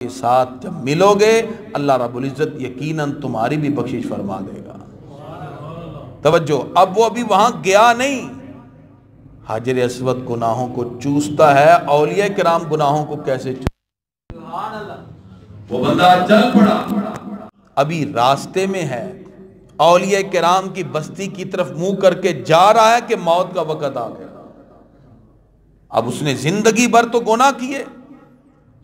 کے ساتھ جب ملو گے اللہ رب العزت یقیناً تمہاری بھی بخشش فرما دے گا۔ توجہ، اب وہ ابھی وہاں گیا نہیں۔ حجر اسود گناہوں کو چوستا ہے، اولیاء کرام گناہوں کو کیسے وہ بندہ چل پڑا، ابھی راستے میں ہے، اولیاء کرام کی بستی کی طرف منہ کر کے جا رہا ہے کہ موت کا وقت آ گیا۔ اب اس نے زندگی بھر تو گناہ کیے،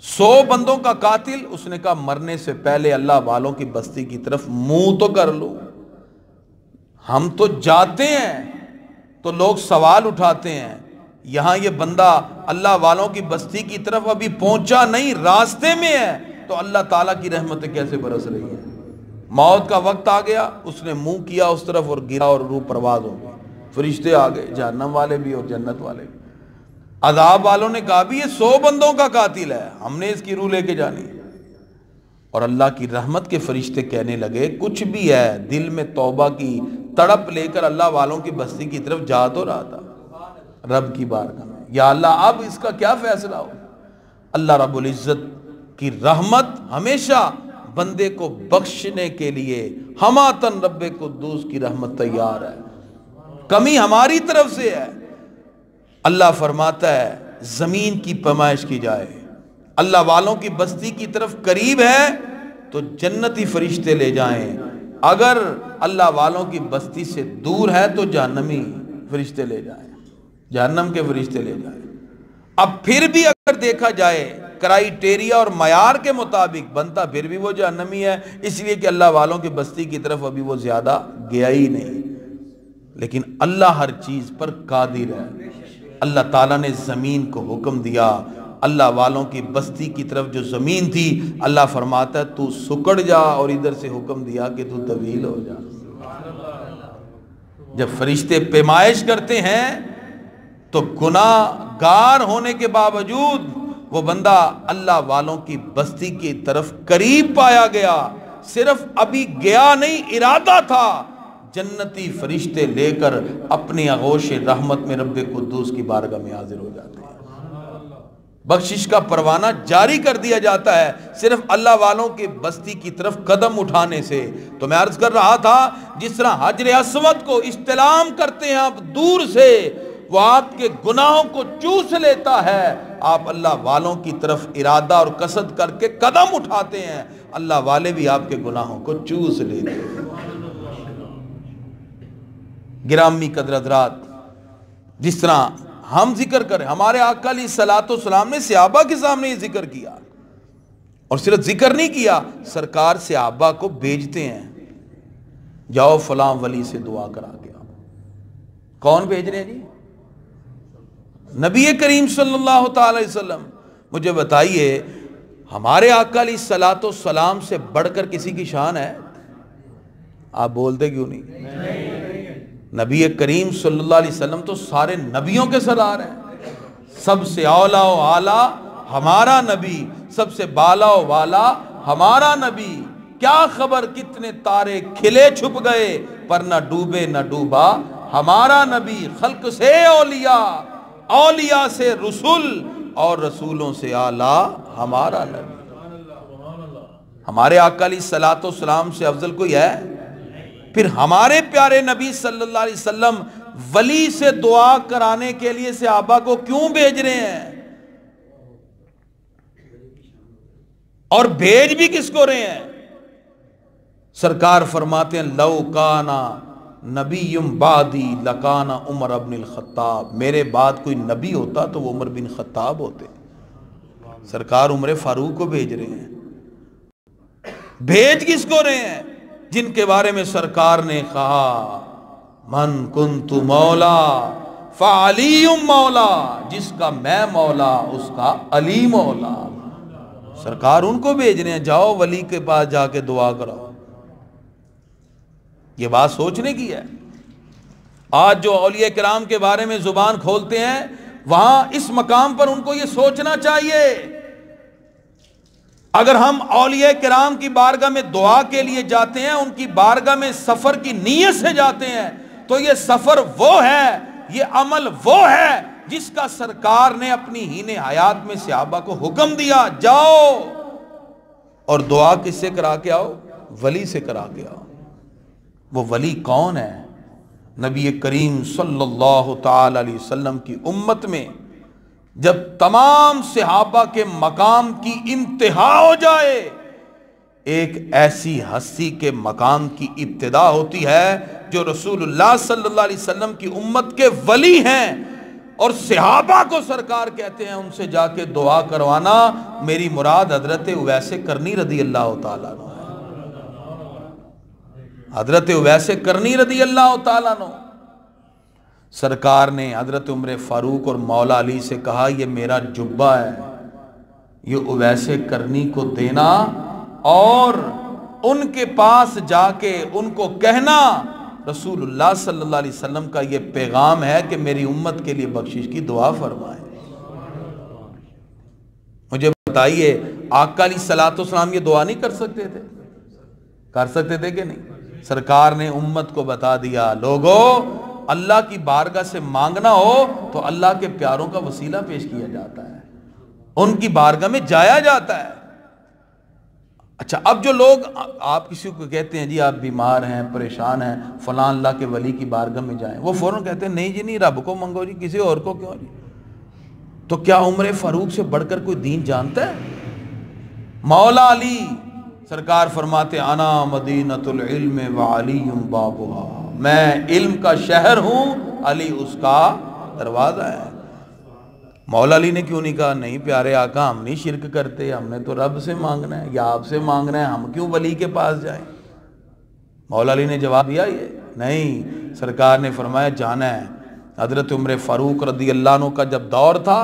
100 بندوں کا قاتل، اس نے کہا مرنے سے پہلے اللہ والوں کی بستی کی طرف منہ تو کر لو۔ ہم تو جاتے ہیں تو لوگ سوال اٹھاتے ہیں، یہاں یہ بندہ اللہ والوں کی بستی کی طرف ابھی پہنچا نہیں، راستے میں ہے، تو اللہ تعالیٰ کی رحمتیں کیسے برس رہی ہیں؟ موت کا وقت آ گیا، اس نے منہ کیا اس طرف اور گرا اور روح پرواز ہو گئی۔ فرشتے آ گئے، جہنم والے بھی اور جنت والے بھی۔ عذاب والوں نے کہا بھی یہ 100 بندوں کا قاتل ہے، ہم نے اس کی روح لے کے جانی ہے۔ اور اللہ کی رحمت کے فرشتے کہنے لگے کچھ بھی ہے، دل میں توبہ کی تڑپ لے کر اللہ والوں کی بستی کی طرف جا تو رہا تھا رب کی بارگاہ میں، یا اللہ اب اس کا کیا فیصلہ ہو؟ اللہ رب العزت کی رحمت ہمیشہ بندے کو بخشنے کے لیے ہماتن رب قدوس کی رحمت تیار ہے، کمی ہماری طرف سے ہے۔ اللہ فرماتا ہے زمین کی پیمائش کی جائے، اللہ والوں کی بستی کی طرف قریب ہے تو جنتی فرشتے لے جائیں، اگر اللہ والوں کی بستی سے دور ہے تو جہنمی فرشتے لے جائیں، جہنم کے فرشتے لے جائیں۔ اب پھر بھی اگر دیکھا جائے کرائیٹیریا اور معیار کے مطابق بنتا پھر بھی وہ جہنمی ہے، اس لیے کہ اللہ والوں کی بستی کی طرف ابھی وہ زیادہ گیا ہی نہیں۔ لیکن اللہ ہر چیز پر قادر ہے۔ اللہ تعالیٰ نے زمین کو حکم دیا، اللہ والوں کی بستی کی طرف جو زمین تھی، اللہ فرماتا ہے تو سکڑ جا، اور ادھر سے حکم دیا کہ تو طویل ہو جا۔ جب فرشتے پیمائش کرتے ہیں تو گناہ گار ہونے کے باوجود وہ بندہ اللہ والوں کی بستی کی طرف قریب پایا گیا، صرف ابھی گیا نہیں، ارادہ تھا، جنتی فرشتے لے کر اپنی آغوش رحمت میں رب قدوس کی بارگاہ میں حاضر ہو جاتے ہیں۔ بخشش کا پروانہ جاری کر دیا جاتا ہے صرف اللہ والوں کی بستی کی طرف قدم اٹھانے سے۔ تو میں عرض کر رہا تھا جس طرح حجر اسود کو استلام کرتے ہیں آپ دور سے، وہ آپ کے گناہوں کو چوس لیتا ہے، آپ اللہ والوں کی طرف ارادہ اور قصد کر کے قدم اٹھاتے ہیں، اللہ والے بھی آپ کے گناہوں کو چوس لیتے ہیں۔ گرامی قدر حضرات، جس طرح ہم ذکر کریں، ہمارے آقا علیہ الصلوۃ والسلام نے صحابہ کے سامنے یہ ذکر کیا، اور صرف ذکر نہیں کیا، سرکار صحابہ کو بھیجتے ہیں، جاؤ فلاں ولی سے دعا کرا کے آؤ۔ کون بھیج رہے ہیں جی؟ نبی کریم صلی اللہ تعالی علیہ وسلم۔ مجھے بتائیے ہمارے آقا علیہ الصلوۃ والسلام سے بڑھ کر کسی کی شان ہے؟ آپ بولتے کیوں نہیں؟ نبی کریم صلی اللہ علیہ وسلم تو سارے نبیوں کے سردار ہیں، سب سے اولیٰ و اعلیٰ ہمارا نبی، سب سے بالا و والا ہمارا نبی۔ کیا خبر کتنے تارے کھلے چھپ گئے پر نہ ڈوبے نہ ڈوبا ہمارا نبی۔ خلق سے اولیاء، اولیاء سے رسول، اور رسولوں سے اعلیٰ ہمارا نبی۔ ہمارے آقا علیہ الصلوۃ والسلام سے افضل کوئی ہے؟ پھر ہمارے پیارے نبی صلی اللہ علیہ وسلم ولی سے دعا کرانے کے لیے صحابہ کو کیوں بھیج رہے ہیں؟ اور بھیج بھی کس کو رہے ہیں؟ سرکار فرماتے ہیں لو کانا نبی بعدی لکانا عمر ابن الخطاب، میرے بعد کوئی نبی ہوتا تو وہ عمر بن خطاب ہوتے۔ سرکار عمر فاروق کو بھیج رہے ہیں۔ بھیج کس کو رہے ہیں؟ جن کے بارے میں سرکار نے کہا من کنت مولا فعلی مولا، جس کا میں مولا اس کا علی مولا۔ سرکار ان کو بھیج رہے ہیں، جاؤ ولی کے پاس جا کے دعا کرو۔ یہ بات سوچنے کی ہے۔ آج جو اولیاء کرام کے بارے میں زبان کھولتے ہیں، وہاں اس مقام پر ان کو یہ سوچنا چاہیے، اگر ہم اولیاء کرام کی بارگاہ میں دعا کے لیے جاتے ہیں، ان کی بارگاہ میں سفر کی نیت سے جاتے ہیں، تو یہ سفر وہ ہے، یہ عمل وہ ہے جس کا سرکار نے اپنی ہین حیات میں صحابہ کو حکم دیا، جاؤ اور دعا کس سے کرا کے آؤ؟ ولی سے کرا کے آؤ۔ وہ ولی کون ہے؟ نبی کریم صلی اللہ تعالی علیہ وسلم کی امت میں جب تمام صحابہ کے مقام کی انتہا ہو جائے، ایک ایسی ہستی کے مقام کی ابتدا ہوتی ہے جو رسول اللہ صلی اللہ علیہ وسلم کی امت کے ولی ہیں، اور صحابہ کو سرکار کہتے ہیں ان سے جا کے دعا کروانا۔ میری مراد حضرت اویس کرنی رضی اللہ تعالیٰ عنہ ہے، حضرت اویس کرنی رضی اللہ تعالیٰ عنہ۔ سرکار نے حضرت عمر فاروق اور مولا علی سے کہا یہ میرا جبہ ہے، یہ اویس کرنی کو دینا اور ان کے پاس جا کے ان کو کہنا رسول اللہ صلی اللہ علیہ وسلم کا یہ پیغام ہے کہ میری امت کے لیے بخشش کی دعا فرمائیں۔ مجھے بتائیے آقا علیہ الصلوۃ والسلام یہ دعا نہیں کر سکتے تھے؟ کر سکتے تھے کہ نہیں؟ سرکار نے امت کو بتا دیا، لوگو اللہ کی بارگاہ سے مانگنا ہو تو اللہ کے پیاروں کا وسیلہ پیش کیا جاتا ہے، ان کی بارگاہ میں جایا جاتا ہے۔ اچھا، اب جو لوگ آپ کسی کو کہتے ہیں جی آپ بیمار ہیں، پریشان ہیں، فلاں اللہ کے ولی کی بارگاہ میں جائیں، وہ فوراً کہتے ہیں نہیں جی نہیں، رب کو منگو جی، کسی اور کو کیوں جی؟ تو کیا عمر فاروق سے بڑھ کر کوئی دین جانتا ہے؟ مولا علی سرکار فرماتے انا مدینۃ العلم وعلی بابها، میں علم کا شہر ہوں، علی اس کا دروازہ ہے۔ مولا علی نے کیوں نہیں کہا نہیں پیارے آقا ہم نہیں شرک کرتے، ہم نے تو رب سے مانگنا ہے یا آپ سے مانگنا ہے، ہم کیوں ولی کے پاس جائیں؟ مولا علی نے جواب دیا یہ نہیں، سرکار نے فرمایا جانا ہے۔ حضرت عمر فاروق رضی اللہ عنہ کا جب دور تھا،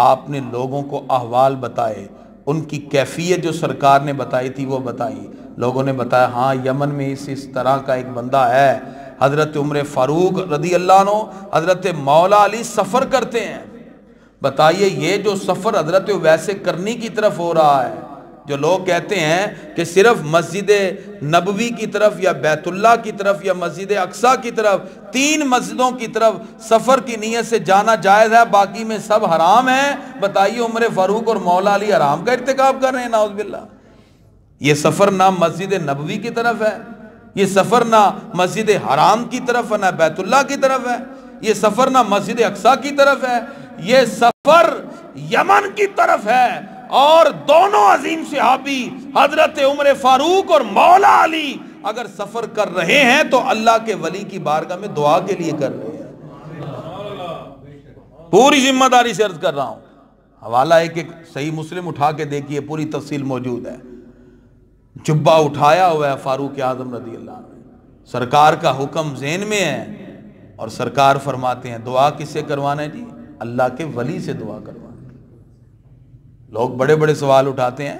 آپ نے لوگوں کو احوال بتائے، ان کی کیفیت جو سرکار نے بتائی تھی وہ بتائی، لوگوں نے بتایا ہاں یمن میں اس طرح کا ایک بندہ ہے۔ حضرت عمر فاروق رضی اللہ عنہ حضرت مولا علی سفر کرتے ہیں، بتائیے یہ جو سفر حضرت اویس کرنی کی طرف ہو رہا ہے، جو لوگ کہتے ہیں کہ صرف مسجد نبوی کی طرف یا بیت اللہ کی طرف یا مسجد اقصیٰ کی طرف، 3 مسجدوں کی طرف سفر کی نیت سے جانا جائز ہے، باقی میں سب حرام ہے، بتائیے عمر فاروق اور مولا علی حرام کا ارتکاب کر رہے ہیں نعوذ باللہ۔ یہ سفر نہ مسجد نبوی کی طرف ہے، یہ سفر نہ مسجد حرام کی طرف ہے، نہ بیت اللہ کی طرف ہے، یہ سفر نہ مسجد اقصیٰ کی طرف ہے، یہ سفر یمن کی طرف ہے۔ اور دونوں عظیم صحابی حضرت عمر فاروق اور مولا علی اگر سفر کر رہے ہیں تو اللہ کے ولی کی بارگاہ میں دعا کے لیے کر رہے ہیں۔ پوری ذمہ داری سے عرض کر رہا ہوں، حوالہ ایک صحیح مسلم اٹھا کے دیکھیے، پوری تفصیل موجود ہے۔ جبہ اٹھایا ہوا ہے فاروق اعظم رضی اللہ عنہ، سرکار کا حکم ذہن میں ہے، اور سرکار فرماتے ہیں دعا کس سے کروانا ہے جی؟ اللہ کے ولی سے دعا کروانا۔ لوگ بڑے بڑے سوال اٹھاتے ہیں۔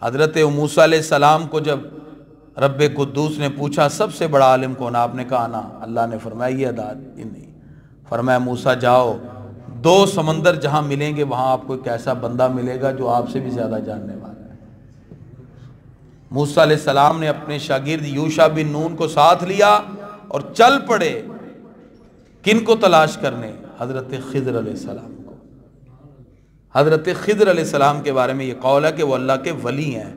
حضرت موسیٰ علیہ السلام کو جب رب قدوس نے پوچھا سب سے بڑا عالم کون؟ آپ نے کہا نا۔ اللہ نے فرمایا یہ نہیں، فرمایا موسیٰ جاؤ، 2 سمندر جہاں ملیں گے وہاں آپ کو ایک ایسا بندہ ملے گا جو آپ سے بھی زیادہ جاننے والا ہے۔ موسیٰ علیہ السلام نے اپنے شاگرد یوشع بن نون کو ساتھ لیا اور چل پڑے، کن کو تلاش کرنے؟ حضرت خضر علیہ السلام کو۔ حضرت خضر علیہ السلام کے بارے میں یہ قول ہے کہ وہ اللہ کے ولی ہیں،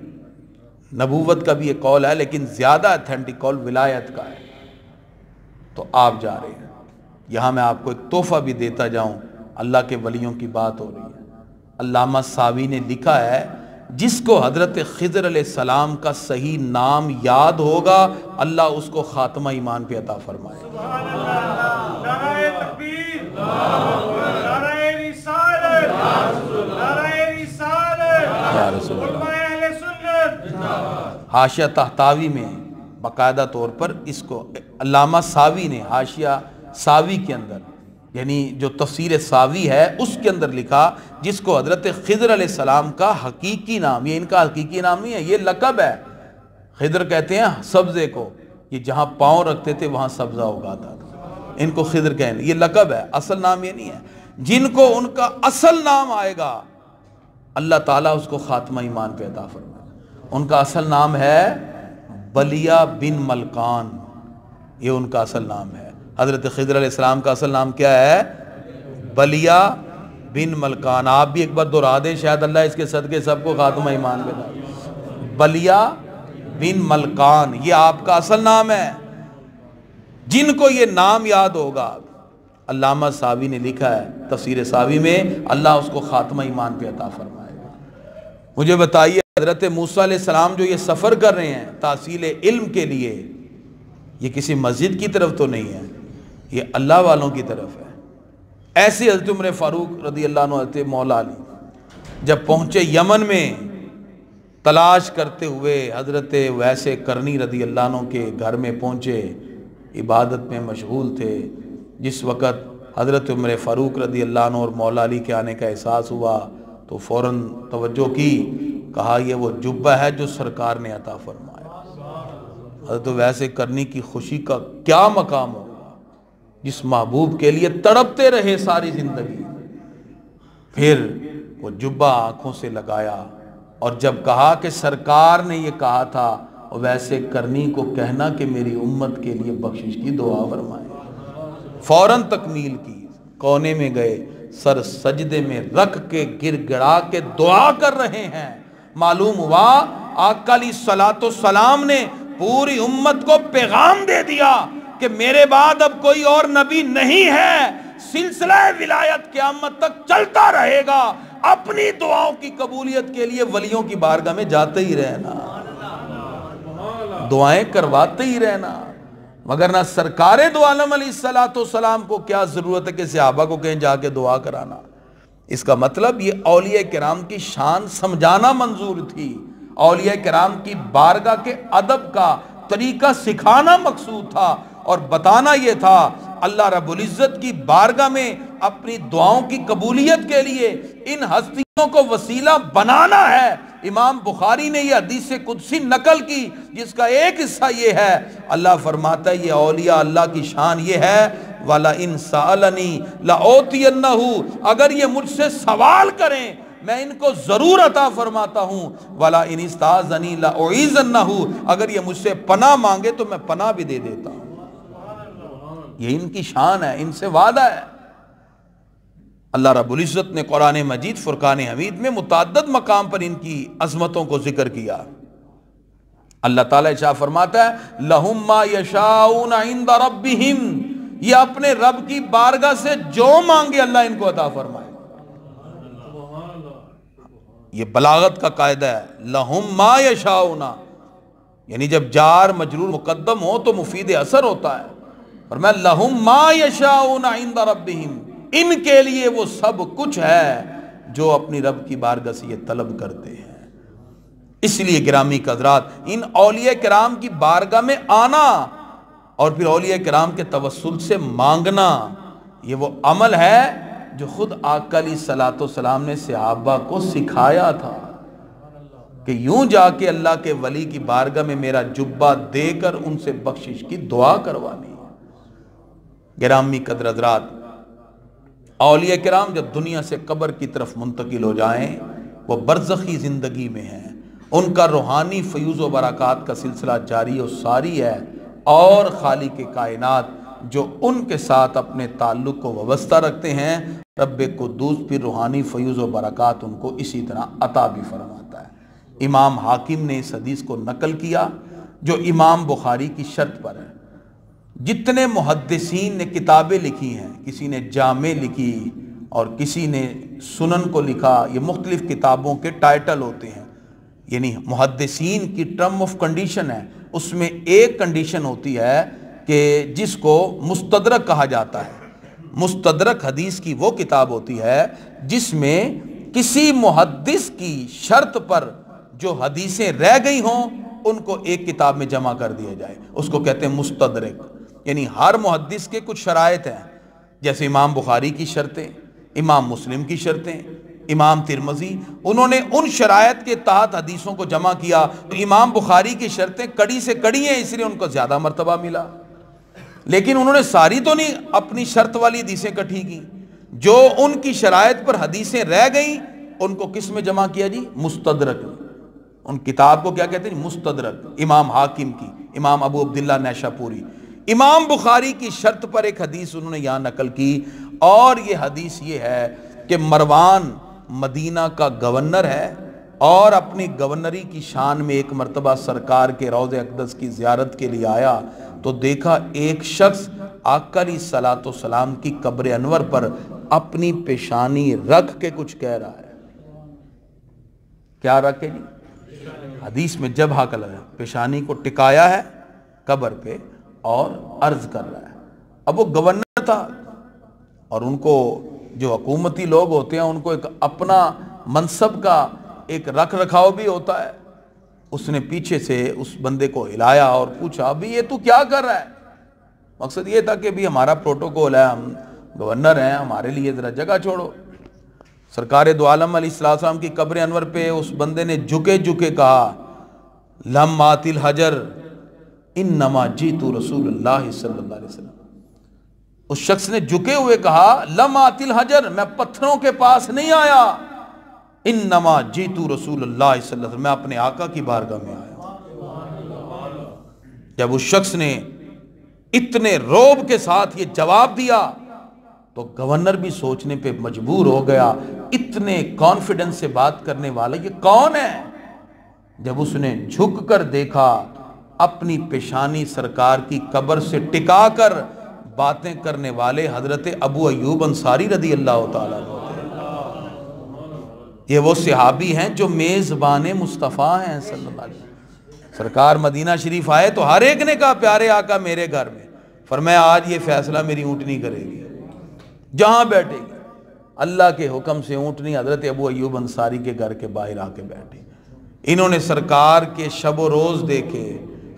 نبوت کا بھی یہ قول ہے لیکن زیادہ اتھینٹک قول ولایت کا ہے۔ تو آپ جا رہے ہیں، یہاں میں آپ کو ایک تحفہ بھی دیتا جاؤں، اللہ کے ولیوں کی بات ہو رہی ہے۔ علامہ ساوی نے لکھا ہے جس کو حضرت خضر علیہ السلام کا صحیح نام یاد ہوگا اللہ اس کو خاتمہ ایمان پہ عطا فرمائے۔ نعرہ تکبیر، نعرہ رسالت، نعرہ رسالت، یا رسول اللہ۔ علماء اہل سنت۔ حاشیہ تحتاوی میں باقاعدہ طور پر اس کو علامہ ساوی نے حاشیہ ساوی کے اندر، یعنی جو تفسیر ساوی ہے اس کے اندر لکھا جس کو حضرت خضر علیہ السلام کا حقیقی نام، یہ ان کا حقیقی نام نہیں ہے، یہ لقب ہے۔ خضر کہتے ہیں سبزے کو، یہ جہاں پاؤں رکھتے تھے وہاں سبزہ اگاتا تھا، ان کو خضر کہیں، یہ لقب ہے، اصل نام یہ نہیں ہے۔ جن کو ان کا اصل نام آئے گا اللہ تعالیٰ اس کو خاتمہ ایمان پہ عطا فرمائے۔ ان کا اصل نام ہے بلیہ بن ملکان، یہ ان کا اصل نام ہے۔ حضرت خضر علیہ السلام کا اصل نام کیا ہے؟ بلیہ بن ملکان۔ آپ بھی ایک بار دہرا دیں، شاید اللہ اس کے صدقے سب کو خاتمہ ایمان پہ عطا فرمائے۔ بلیہ بن ملکان، یہ آپ کا اصل نام ہے۔ جن کو یہ نام یاد ہوگا، علامہ ساوی نے لکھا ہے تفسیر ساوی میں، اللہ اس کو خاتمہ ایمان پہ عطا فرمائے گا۔ مجھے بتائیے حضرت موسیٰ علیہ السلام جو یہ سفر کر رہے ہیں تحصیل علم کے لیے، یہ کسی مسجد کی طرف تو نہیں ہے، یہ اللہ والوں کی طرف ہے۔ ایسے حضرت عمر فاروق رضی اللہ عنہ، حضرت مولا علی جب پہنچے یمن میں، تلاش کرتے ہوئے حضرت ویس کرنی رضی اللہ عنہ کے گھر میں پہنچے، عبادت میں مشغول تھے۔ جس وقت حضرت عمر فاروق رضی اللہ عنہ اور مولا علی کے آنے کا احساس ہوا تو فوراً توجہ کی، کہا یہ وہ جبہ ہے جو سرکار نے عطا فرمایا۔ حضرت ویس کرنی کی خوشی کا کیا مقام ہوگا، جس محبوب کے لیے تڑپتے رہے ساری زندگی۔ پھر وہ جبہ آنکھوں سے لگایا، اور جب کہا کہ سرکار نے یہ کہا تھا، ویسے کرنی کو کہنا کہ میری امت کے لیے بخشش کی دعا فرمائے، فوراً تکمیل کی، کونے میں گئے، سر سجدے میں رکھ کے گر گڑا کے دعا کر رہے ہیں۔ معلوم ہوا آقا علیہ الصلوۃ والسلام نے پوری امت کو پیغام دے دیا کہ میرے بعد اب کوئی اور نبی نہیں ہے، سلسلہ ولایت قیامت تک چلتا رہے گا، اپنی دعاؤں کی قبولیت کے لیے ولیوں کی بارگاہ میں جاتے ہی رہنا، دعائیں کرواتے ہی رہنا۔ مگر نہ سرکار دو عالم علیہ الصلوۃ والسلام کو کیا ضرورت ہے کہ صحابہ کو کہیں جا کے دعا کرانا۔ اس کا مطلب یہ اولیاء کرام کی شان سمجھانا منظور تھی، اولیاء کرام کی بارگاہ کے ادب کا طریقہ سکھانا مقصود تھا، اور بتانا یہ تھا اللہ رب العزت کی بارگاہ میں اپنی دعاؤں کی قبولیت کے لیے ان ہستیوں کو وسیلہ بنانا ہے۔ امام بخاری نے یہ حدیث قدسی نقل کی، جس کا ایک حصہ یہ ہے، اللہ فرماتا ہے یہ اولیاء اللہ کی شان یہ ہے، وَلَئِن سَأَلَنِي لَأُعْطِيَنَّهُ، اگر یہ مجھ سے سوال کریں میں ان کو ضرور عطا فرماتا ہوں، وَلَئِنِ اسْتَعَاذَنِي لَأُعِيذَنَّهُ، اگر یہ مجھ سے پناہ مانگے تو میں پناہ بھی دے دیتا ہوں۔ یہ ان کی شان ہے، ان سے وعدہ ہے۔ اللہ رب العزت نے قرآن مجید فرقان حمید میں متعدد مقام پر ان کی عظمتوں کو ذکر کیا۔ اللہ تعالیٰ ارشاد فرماتا ہے لَهُمْ مَا يَشَاءُونَ عِندَ رَبِّهِمْ، یہ اپنے رب کی بارگاہ سے جو مانگے اللہ ان کو عطا فرمائے۔ یہ بلاغت کا قاعدہ ہے، لَهُمْ مَا يَشَاءُونَ، یعنی جب جار مجرور مقدم ہو تو مفید اثر ہوتا ہے، اور میں لَهُمْ مَا يَشَاءُونَ عِندَ رَبِّهِمْ، ان کے لیے وہ سب کچھ ہے جو اپنی رب کی بارگاہ سے یہ طلب کرتے ہیں۔ اس لیے گرامی حضرات، ان اولیاء کرام کی بارگاہ میں آنا اور پھر اولیاء کرام کے توسل سے مانگنا، یہ وہ عمل ہے جو خود آقا علیہ الصلوۃ والسلام نے صحابہ کو سکھایا تھا کہ یوں جا کے اللہ کے ولی کی بارگاہ میں میرا جبہ دے کر ان سے بخشش کی دعا کروانی ہے۔ گرامی قدر حضرات، اولیاء کرام جب دنیا سے قبر کی طرف منتقل ہو جائیں وہ برزخی زندگی میں ہیں، ان کا روحانی فیوز و برکات کا سلسلہ جاری و ساری ہے، اور خالق کائنات جو ان کے ساتھ اپنے تعلق کو وابستہ رکھتے ہیں، رب قدوس پھر روحانی فیوز و برکات ان کو اسی طرح عطا بھی فرماتا ہے۔ امام حاکم نے اس حدیث کو نقل کیا جو امام بخاری کی شرط پر ہے۔ جتنے محدثین نے کتابیں لکھی ہیں، کسی نے جامع لکھی اور کسی نے سنن کو لکھا، یہ مختلف کتابوں کے ٹائٹل ہوتے ہیں، یعنی محدثین کی ٹرم آف کنڈیشن ہے، اس میں ایک کنڈیشن ہوتی ہے کہ جس کو مستدرک کہا جاتا ہے۔ مستدرک حدیث کی وہ کتاب ہوتی ہے جس میں کسی محدث کی شرط پر جو حدیثیں رہ گئی ہوں ان کو ایک کتاب میں جمع کر دیا جائے، اس کو کہتے ہیں مستدرک۔ یعنی ہر محدث کے کچھ شرائط ہیں، جیسے امام بخاری کی شرطیں، امام مسلم کی شرطیں، امام ترمذی، انہوں نے ان شرائط کے تحت حدیثوں کو جمع کیا۔ تو امام بخاری کی شرطیں کڑی سے کڑی ہیں، اس لیے ان کو زیادہ مرتبہ ملا، لیکن انہوں نے ساری تو نہیں اپنی شرط والی حدیثیں اکٹھی کی، جو ان کی شرائط پر حدیثیں رہ گئیں ان کو کس میں جمع کیا جی؟ مستدرک۔ ان کتاب کو کیا کہتے ہیں؟ مستدرک۔ امام حاکم کی، امام ابو عبداللہ نیشاپوری، امام بخاری کی شرط پر ایک حدیث انہوں نے یہاں نقل کی، اور یہ حدیث یہ ہے کہ مروان مدینہ کا گورنر ہے اور اپنی گورنری کی شان میں ایک مرتبہ سرکار کے روضہ اقدس کی زیارت کے لیے آیا تو دیکھا ایک شخص آقا علیہ الصلوۃ والسلام کی قبر انور پر اپنی پیشانی رکھ کے کچھ کہہ رہا ہے. کیا رکھے جی؟ حدیث میں جب حق لگا پیشانی کو ٹکایا ہے قبر پہ اور عرض کر رہا ہے. اب وہ گورنر تھا اور ان کو جو حکومتی لوگ ہوتے ہیں ان کو ایک اپنا منصب کا ایک رکھ رکھاؤ بھی ہوتا ہے. اس نے پیچھے سے اس بندے کو ہلایا اور پوچھا ابھی یہ تو کیا کر رہا ہے؟ مقصد یہ تھا کہ بھی ہمارا پروٹوکول ہے, ہم گورنر ہیں, ہمارے لیے ذرا جگہ چھوڑو. سرکار دو عالم علیہ السلام کی قبر انور پہ اس بندے نے جھکے جھکے کہا لم آت الحجر انما جیت رسول اللہ صلی اللہ علیہ وسلم. اس شخص نے جھکے ہوئے کہا لم آت الحجر, میں پتھروں کے پاس نہیں آیا, انما جیت رسول اللہ صلی اللہ علیہ وسلم, میں اپنے آقا کی بارگاہ میں آیا. جب اس شخص نے اتنے روب کے ساتھ یہ جواب دیا تو گورنر بھی سوچنے پہ مجبور ہو گیا, اتنے کانفیڈنس سے بات کرنے والا یہ کون ہے؟ جب اس نے جھک کر دیکھا اپنی پیشانی سرکار کی قبر سے ٹکا کر باتیں کرنے والے حضرت ابو ایوب انصاری رضی اللہ تعالیٰ عنہ. یہ وہ صحابی ہیں جو میزبان مصطفیٰ ہیں صلی اللہ علیہ وسلم. سرکار مدینہ شریف آئے تو ہر ایک نے کہا پیارے آقا میرے گھر میں. فرمایا آج یہ فیصلہ میری اونٹنی کرے گی, جہاں بیٹھے گی. اللہ کے حکم سے اونٹنی حضرت ابو ایوب انصاری کے گھر کے باہر آ کے بیٹھی. انہوں نے سرکار کے شب و روز دیکھے,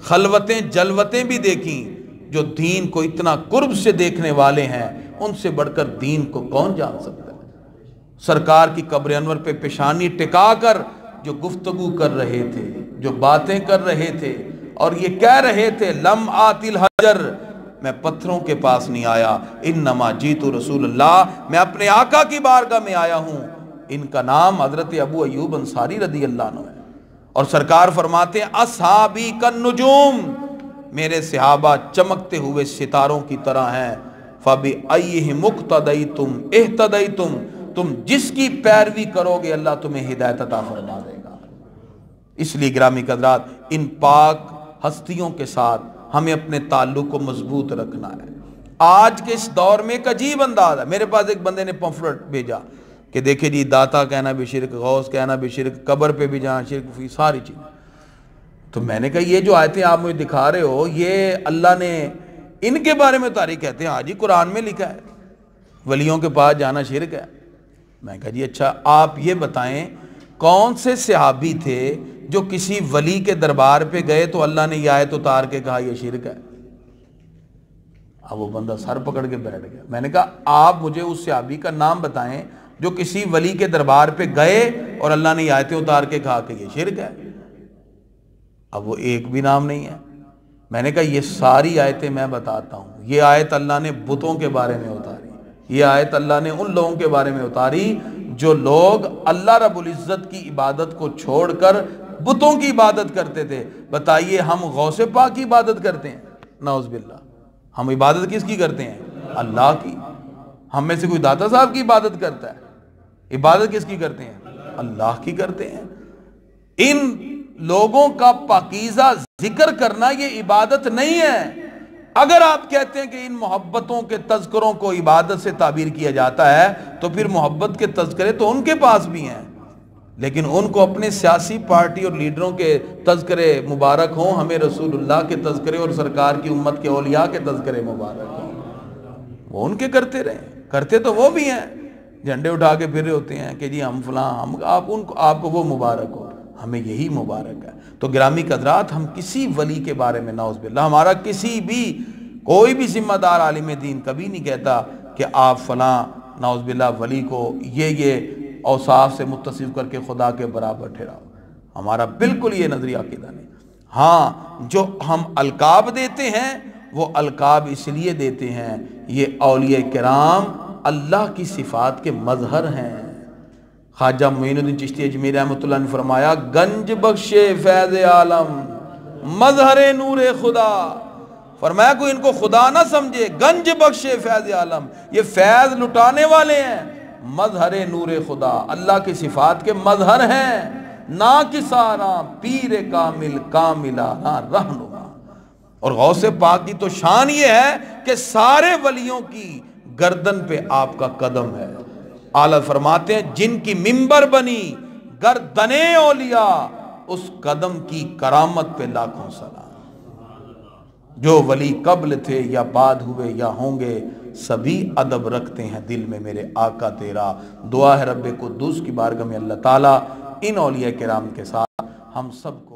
خلوتیں جلوتیں بھی دیکھیں. جو دین کو اتنا قرب سے دیکھنے والے ہیں ان سے بڑھ کر دین کو کون جان سکتا ہے. سرکار کی قبر انور پہ پیشانی ٹکا کر جو گفتگو کر رہے تھے, جو باتیں کر رہے تھے اور یہ کہہ رہے تھے لم آت الحجر, میں پتھروں کے پاس نہیں آیا, انما جیت رسول اللہ, میں اپنے آقا کی بارگاہ میں آیا ہوں. ان کا نام حضرت ابو ایوب انصاری رضی اللہ عنہ ہے. اور سرکار فرماتے ہیں اصحابی کالنجوم, میرے صحابہ چمکتے ہوئے ستاروں کی طرح ہیں. فَبِأَيِّهِمْ اقْتَدَيْتُمْ اِهْتَدَيْتُمْ, تم جس کی پیروی کرو گے اللہ تمہیں ہدایت عطا فرما دے گا. اس لیے گرامی قدرات ان پاک ہستیوں کے ساتھ ہمیں اپنے تعلق کو مضبوط رکھنا ہے. آج کے اس دور میں ایک عجیب انداز ہے. میرے پاس ایک بندے نے پمفلٹ بھیجا کہ دیکھیں جی داتا کہنا بھی شرک, غوث کہنا بھی شرک, قبر پہ بھی جانا شرک, فی ساری چیزیں. تو میں نے کہا یہ جو آیتیں آپ مجھے دکھا رہے ہو یہ اللہ نے ان کے بارے میں تاریخ کہتے ہیں. ہاں جی قرآن میں لکھا ہے ولیوں کے پاس جانا شرک ہے. میں کہا جی اچھا آپ یہ بتائیں کون سے صحابی تھے جو کسی ولی کے دربار پہ گئے تو اللہ نے یہ آیت اتار کے کہا یہ شرک ہے؟ اب وہ بندہ سر پکڑ کے بیٹھ گیا. میں نے کہا آپ مجھے اس صحابی کا نام بتائیں جو کسی ولی کے دربار پہ گئے اور اللہ نے یہ آیتیں اتار کے کہا کہ یہ شرک ہے. اب وہ ایک بھی نام نہیں ہے. میں نے کہا یہ ساری آیتیں میں بتاتا ہوں. یہ آیت اللہ نے بتوں کے بارے میں اتاری, یہ آیت اللہ نے ان لوگوں کے بارے میں اتاری جو لوگ اللہ رب العزت کی عبادت کو چھوڑ کر بتوں کی عبادت کرتے تھے. بتائیے ہم غوث پاک کی عبادت کرتے ہیں؟ نعوذ باللہ. ہم عبادت کس کی کرتے ہیں؟ اللہ کی. ہم میں سے کوئی داتا صاحب کی عبادت کرتا ہے؟ عبادت کس کی کرتے ہیں؟ اللہ کی کرتے ہیں. ان لوگوں کا پاکیزہ ذکر کرنا یہ عبادت نہیں ہے. اگر آپ کہتے ہیں کہ ان محبتوں کے تذکروں کو عبادت سے تعبیر کیا جاتا ہے تو پھر محبت کے تذکرے تو ان کے پاس بھی ہیں, لیکن ان کو اپنے سیاسی پارٹی اور لیڈروں کے تذکرے مبارک ہوں, ہمیں رسول اللہ کے تذکرے اور سرکار کی امت کے اولیاء کے تذکرے مبارک ہوں. وہ ان کے کرتے رہیں, کرتے تو وہ بھی ہیں, جھنڈے اٹھا کے پھر رہے ہوتے ہیں کہ جی ہم فلاں, ہم آپ کو وہ مبارک ہو, ہمیں یہی مبارک ہے. تو گرامی قدرات ہم کسی ولی کے بارے میں نعوذ باللہ, ہمارا کسی بھی کوئی بھی ذمہ دار عالم دین کبھی نہیں کہتا کہ آپ فلاں نعوذ باللہ ولی کو یہ اوصاف سے متصف کر کے خدا کے برابر ٹھہراؤ. ہمارا بالکل یہ نظریہ عقیدہ نہیں. ہاں جو ہم القاب دیتے ہیں وہ القاب اس لیے دیتے ہیں یہ اولیاء کرام اللہ کی صفات کے مظہر ہیں. خواجہ معین الدین چشتی اجمیری رحمۃ اللہ نے فرمایا گنج بخش فیض عالم مظہر نور خدا. فرمایا کوئی ان کو خدا نہ سمجھے, گنج بخش فیض عالم, یہ فیض لٹانے والے ہیں, مظہر نور خدا اللہ کی صفات کے مظہر ہیں. نا کسارا پیر کامل کاملانہ رہنما۔ اور غوث پاک کی تو شان یہ ہے کہ سارے ولیوں کی گردن پہ آپ کا قدم ہے۔ اعلیٰ فرماتے ہیں جن کی منبر بنی گردن اولیاء، اس قدم کی کرامت پہ لاکھوں سلام۔ جو ولی قبل تھے یا بعد ہوئے یا ہوں گے، سبھی ادب رکھتے ہیں دل میں میرے آقا تیرا۔ دعا ہے رب قدوس کی بارگاہ میں اللہ تعالیٰ ان اولیاء کرام کے ساتھ ہم سب کو